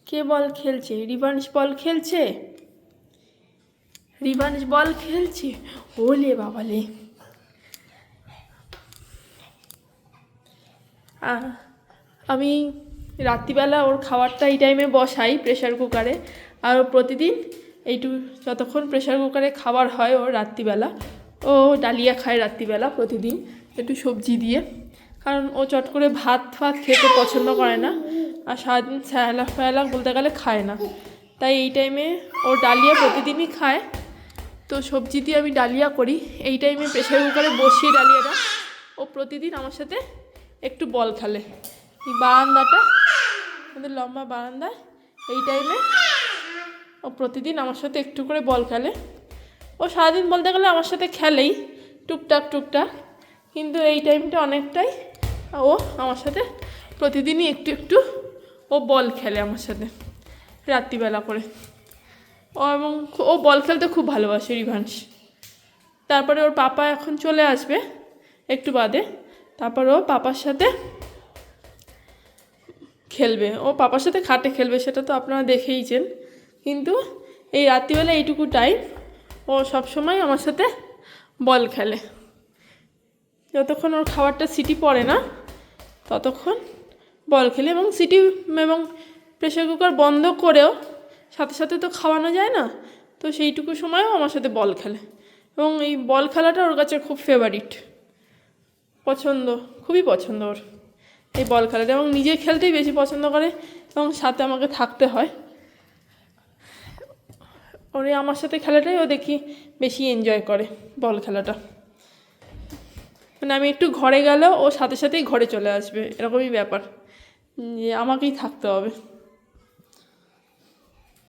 কে বল খেলছে? রিভান্স বল খেলছে, রিভান্স বল খেলছে। ওলে বাবালে। আমি রাত্রিবেলা ওর খাবারটা এই টাইমে বসাই প্রেশার কুকারে, আর ও প্রতিদিন যতক্ষণ প্রেশার কুকারে খাবার হয় ওর রাত্রিবেলা, ও ডালিয়া খায় রাত্রিবেলা প্রতিদিন একটু সবজি দিয়ে, কারণ ও চট করে ভাত খেতে পছন্দ করে না, আর সারাদিন স্যালাড ফ্যালাড বলতে গেলে খায় না, তাই এই টাইমে ও ডালিয়া প্রতিদিনই খায়। তো সবজি দিয়ে আমি ডালিয়া করি, এই টাইমে প্রেশার কুকারে বসিয়ে ডালিয়াটা ও প্রতিদিন আমার সাথে একটু বল খেলে। এই বারান্দাটা, আমাদের লম্বা বারান্দায়, এই টাইমে ও প্রতিদিন আমার সাথে একটু করে বল খেলে। ও সারাদিন বলতে গেলে আমার সাথে খেলেই টুকটাক, কিন্তু এই টাইমটা অনেকটাই ও আমার সাথে প্রতিদিনই একটু ও বল খেলে আমার সাথে রাত্রিবেলা করে। এবং ও বল খেলতে খুব ভালোবাসে রিভান্স। তারপরে ওর পাপা এখন চলে আসবে একটু বাদে, তারপর ও পাপার সাথে খেলবে, ও পাপার সাথে খাটে খেলবে, সেটা তো আপনারা দেখেইছেন। কিন্তু এই রাত্রিবেলা এইটুকু টাইম ও সবসময় আমার সাথে বল খেলে। যতক্ষণ ওর খাবারটা সিটি পড়ে না ততক্ষণ বল খেলে, এবং সিটি এবং প্রেশার কুকার বন্ধ করেও সাথে সাথে তো খাওয়ানো যায় না, তো সেইটুকু সময়ও আমার সাথে বল খেলে। এবং এই বল খেলাটা ওর কাছে খুব ফেভারিট, খুবই পছন্দ ওর এই বল খেলাটা, এবং নিজে খেলতেই বেশি পছন্দ করে, এবং সাথে আমাকে থাকতে হয়। ওর আমার সাথে খেলাটাই ও দেখি বেশি এনজয় করে, বল খেলাটা। মানে আমি একটু ঘরে গেলেও ও সাথে সাথেই ঘরে চলে আসবে, এরকমই ব্যাপার, যে আমাকেই থাকতে হবে।